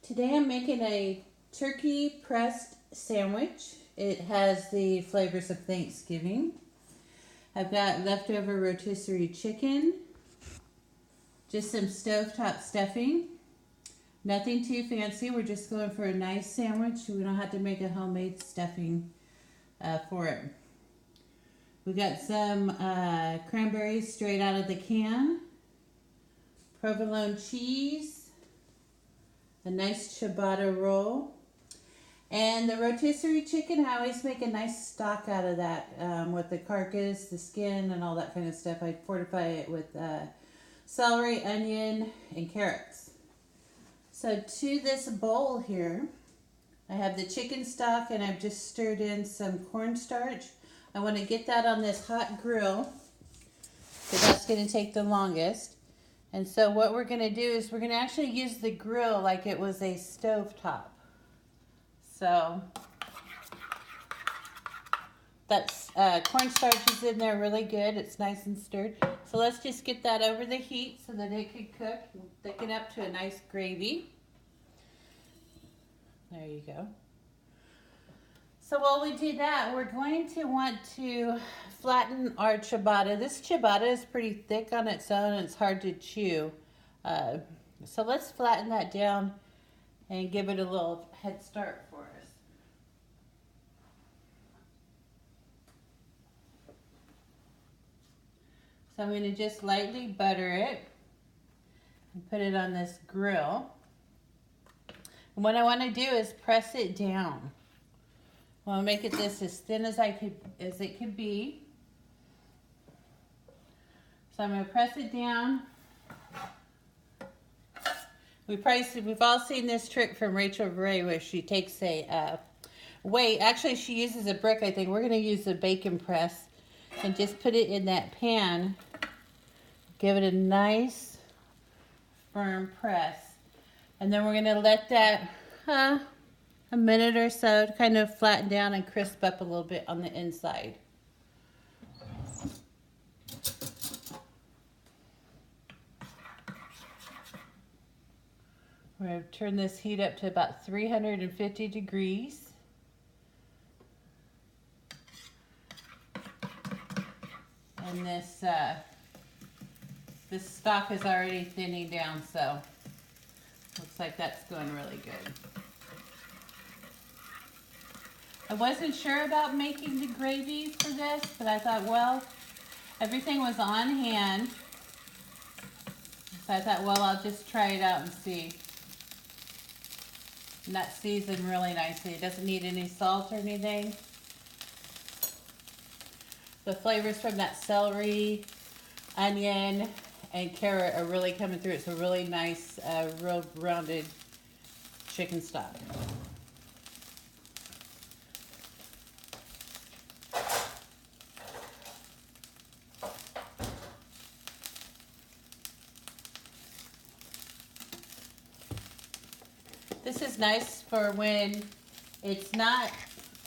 Today I'm making a turkey pressed sandwich. It has the flavors of Thanksgiving. I've got leftover rotisserie chicken, just some stovetop stuffing. Nothing too fancy. We're just going for a nice sandwich. We don't have to make a homemade stuffing for it. We got some cranberries straight out of the can, provolone cheese, a nice ciabatta roll, and the rotisserie chicken. I always make a nice stock out of that with the carcass, the skin, and all that kind of stuff. I fortify it with celery, onion, and carrots. So to this bowl here, I have the chicken stock, and I've just stirred in some cornstarch. I want to get that on this hot grill, because that's going to take the longest. And so what we're going to do is we're going to actually use the grill like it was a stovetop. So that's cornstarch is in there really good. It's nice and stirred. So let's just get that over the heat so that it can cook and thicken up to a nice gravy. There you go. So while we do that, we're going to want to flatten our ciabatta. This ciabatta is pretty thick on its own and it's hard to chew. So let's flatten that down and give it a little head start for us. So I'm going to just lightly butter it and put it on this grill. And what I want to do is press it down. I want to make it this as thin as it could be. So I'm going to press it down. We've all seen this trick from Rachel Ray where she takes a weight. Actually, she uses a brick, I think. We're going to use a bacon press and just put it in that pan. Give it a nice firm press. And then we're going to let that a minute or so to kind of flatten down and crisp up a little bit on the inside. We're going to turn this heat up to about 350 degrees. And this stock is already thinning down, so looks like that's going really good. I wasn't sure about making the gravy for this, but I thought, well, everything was on hand. So I thought, well, I'll just try it out and see. And that's seasoned really nicely. It doesn't need any salt or anything. The flavors from that celery, onion, and carrot are really coming through. It's a really nice, real rounded chicken stock. This is nice for when it's not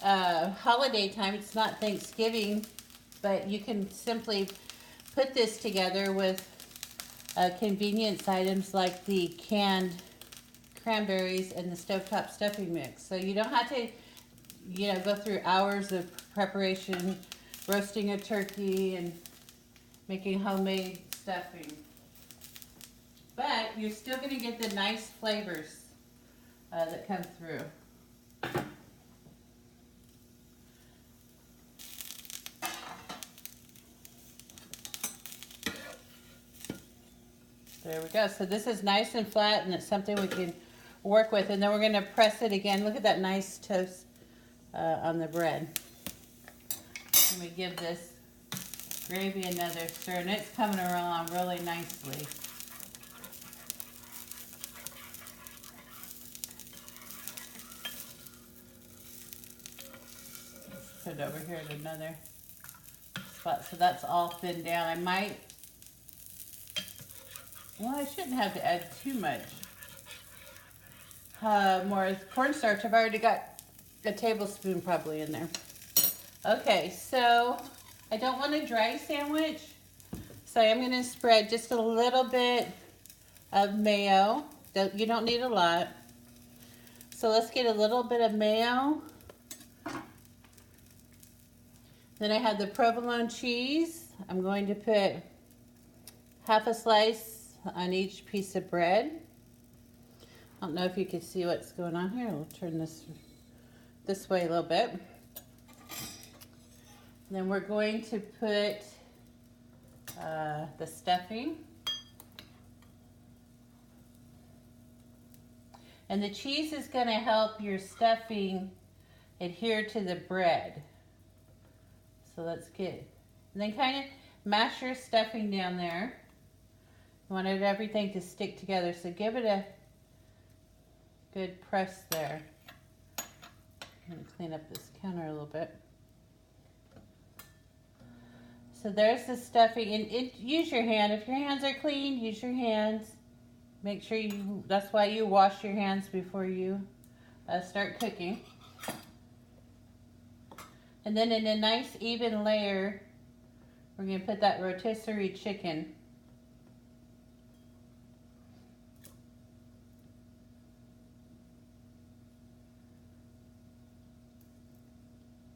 holiday time, it's not Thanksgiving, but you can simply put this together with convenience items like the canned cranberries and the stovetop stuffing mix. So you don't have to, go through hours of preparation, roasting a turkey and making homemade stuffing. But you're still going to get the nice flavors that come through. There we go. So this is nice and flat, and it's something we can work with. And then we're going to press it again. Look at that nice toast on the bread. Let me give this gravy another stir, and it's coming around really nicely. Put it over here at another spot. So that's all thinned down. I shouldn't have to add too much more cornstarch. I've already got a tablespoon probably in there. Okay, so I don't want a dry sandwich, so I'm going to spread just a little bit of mayo. You don't need a lot. So let's get a little bit of mayo. Then I have the provolone cheese. I'm going to put half a slice on each piece of bread. I don't know if you can see what's going on here. We'll turn this way a little bit. Then we're going to put the stuffing. And the cheese is going to help your stuffing adhere to the bread. So let's get, and then kind of mash your stuffing down there. You want everything to stick together, so give it a good press there. I'm going to clean up this counter a little bit. So there's the stuffing, and use your hand. If your hands are clean, use your hands. Make sure that's why you wash your hands before you start cooking. And then in a nice even layer, we're going to put that rotisserie chicken.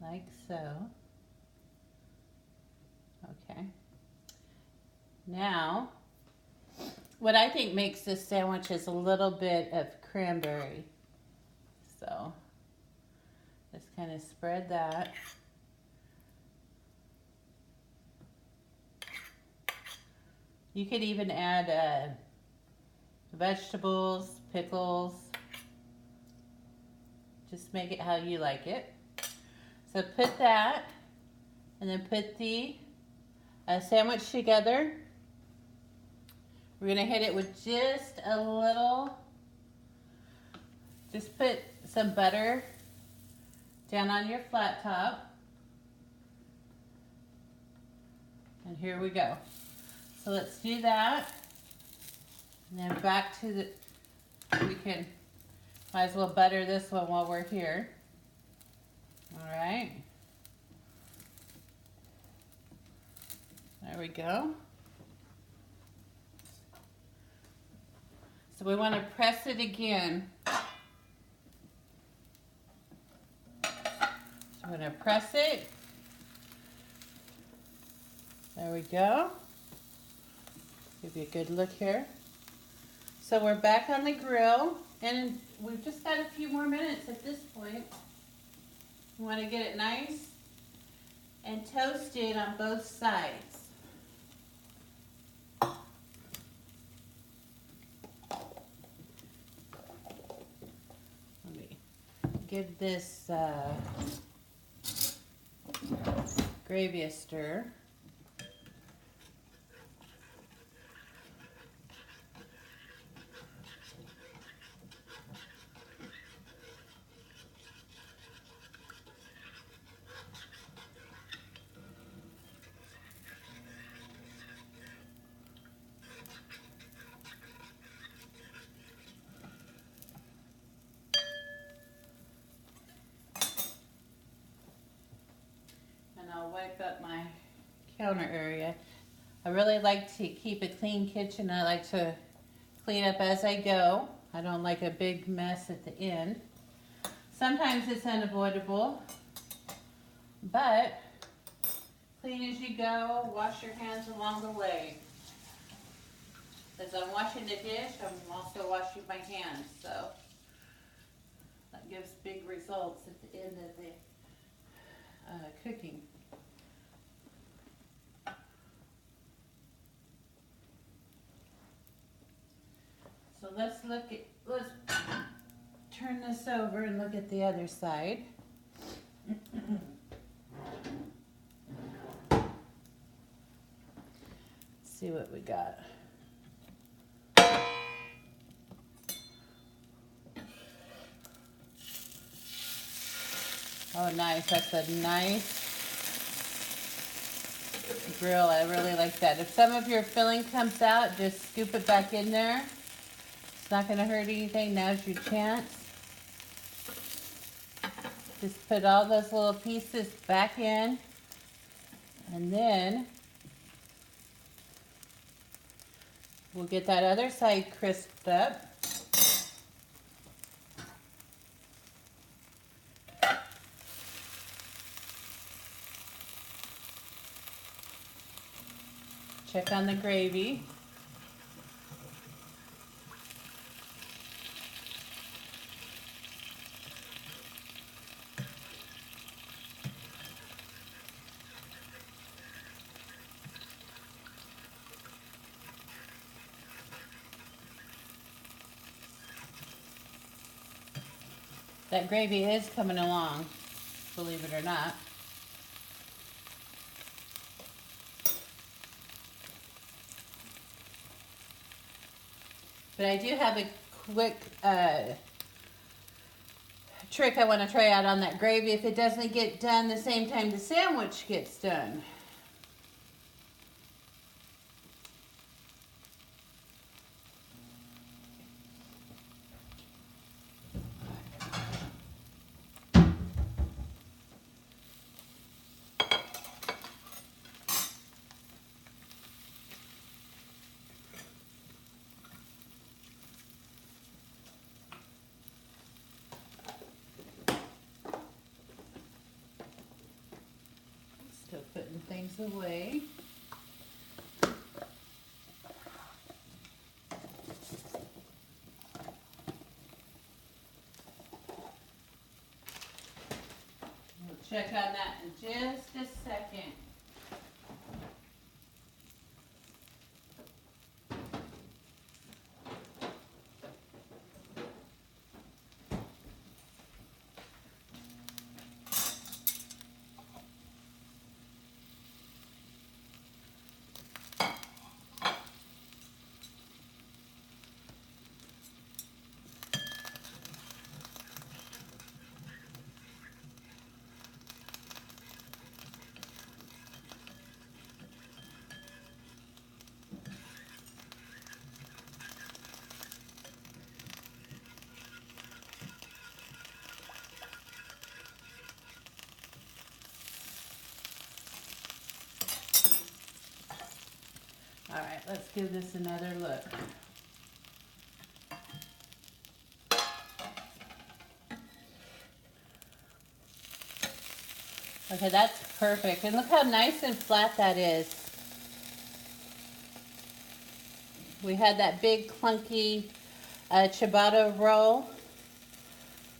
Like so. Okay. Now, what I think makes this sandwich is a little bit of cranberry. So, just kind of spread that. You could even add vegetables, pickles. Just make it how you like it. So put that, and then put the sandwich together. We're going to hit it with just a little, just put some butter down on your flat top. And here we go. So let's do that. And then back to the, might as well butter this one while we're here. All right. There we go. So we want to press it again. So I'm going to press it. There we go. Give you a good look here. So we're back on the grill, and we've just got a few more minutes at this point. We want to get it nice and toasted on both sides. Let me give this gravy a stir. I'll wipe up my counter area. I really like to keep a clean kitchen. I like to clean up as I go. I don't like a big mess at the end. Sometimes it's unavoidable, but clean as you go. Wash your hands along the way. As I'm washing the dish, I'm also washing my hands, so that gives big results at the end of the cooking. So let's turn this over and look at the other side. See what we got. Oh, nice. That's a nice grill. I really like that. If some of your filling comes out, just scoop it back in there. It's not going to hurt anything. Now's your chance. Just put all those little pieces back in. And then we'll get that other side crisped up. Check on the gravy. That gravy is coming along, believe it or not. But I do have a quick trick I want to try out on that gravy if it doesn't get done the same time the sandwich gets done. Still putting things away. We'll check on that in just a second. All right, let's give this another look. Okay, that's perfect. And look how nice and flat that is. We had that big clunky ciabatta roll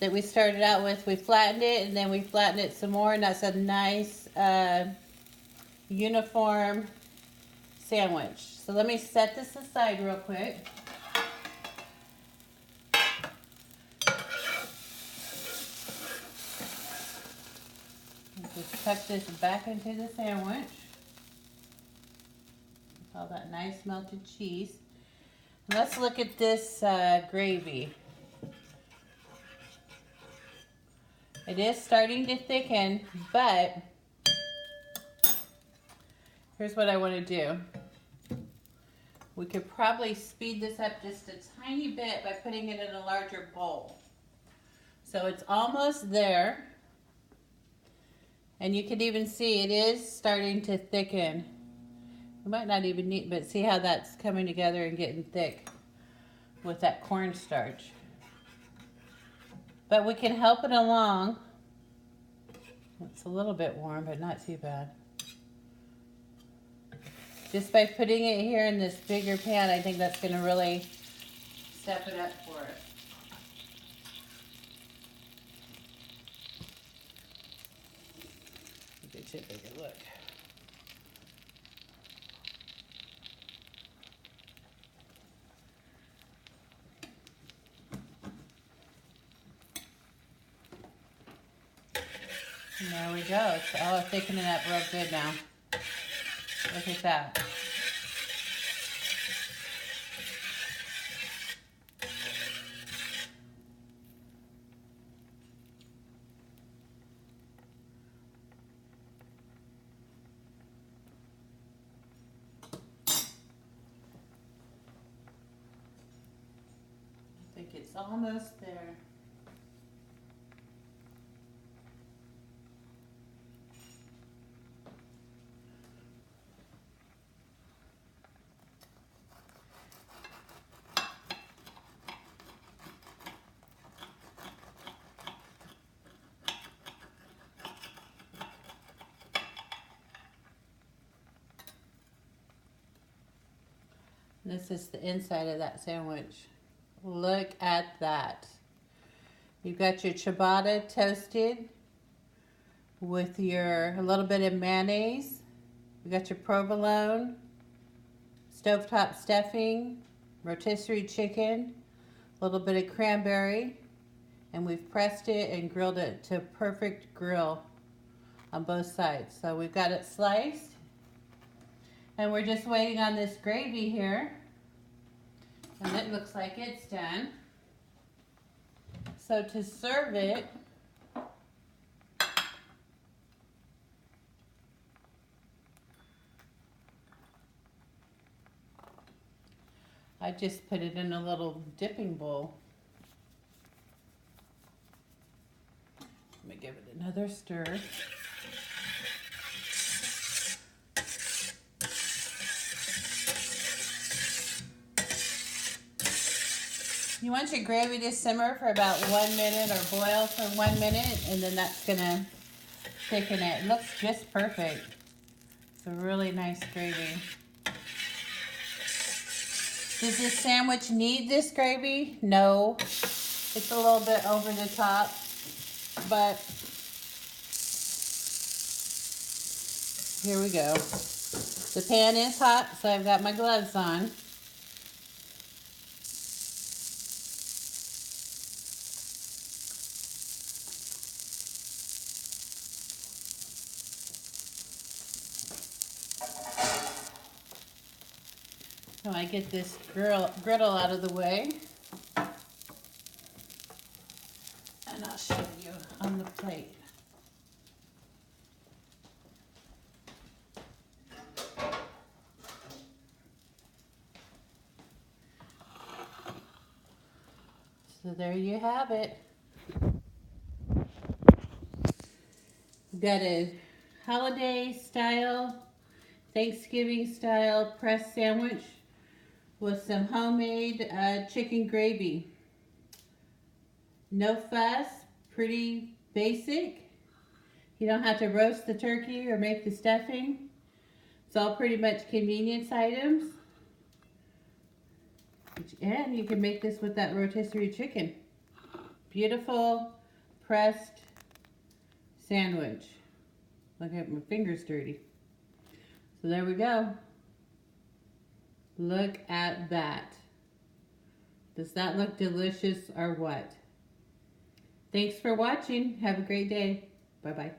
that we started out with. We flattened it and then we flattened it some more, and that's a nice uniform sandwich. So let me set this aside real quick. Just tuck this back into the sandwich. All that nice melted cheese. And let's look at this gravy. It is starting to thicken, but here's what I want to do. We could probably speed this up just a tiny bit by putting it in a larger bowl. So it's almost there. And you can even see it is starting to thicken. We might not even need, but see how that's coming together and getting thick with that cornstarch. But we can help it along. It's a little bit warm, but not too bad. Just by putting it here in this bigger pan, I think that's going to really step it up for us. Get you a bigger look. And there we go. It's all thickening up real good now. Look at that. I think it's almost there. This is the inside of that sandwich. Look at that. You've got your ciabatta toasted with a little bit of mayonnaise. You got your provolone, stovetop stuffing, rotisserie chicken, a little bit of cranberry, and we've pressed it and grilled it to perfect grill on both sides. So we've got it sliced, and we're just waiting on this gravy here, and it looks like it's done. So to serve it, I just put it in a little dipping bowl. Let me give it another stir. You want your gravy to simmer for about 1 minute or boil for 1 minute, and then that's gonna thicken it. It looks just perfect. It's a really nice gravy. Does this sandwich need this gravy? No. It's a little bit over the top, but here we go. The pan is hot, so I've got my gloves on. So I get this griddle out of the way, and I'll show you on the plate. So there you have it. We've got a holiday style, Thanksgiving style pressed sandwich with some homemade chicken gravy. No fuss, pretty basic. You don't have to roast the turkey or make the stuffing. It's all pretty much convenience items. And you can make this with that rotisserie chicken. Beautiful pressed sandwich. Look at my fingers dirty. So there we go. Look at that. Does that look delicious or what? Thanks for watching. Have a great day. Bye-bye.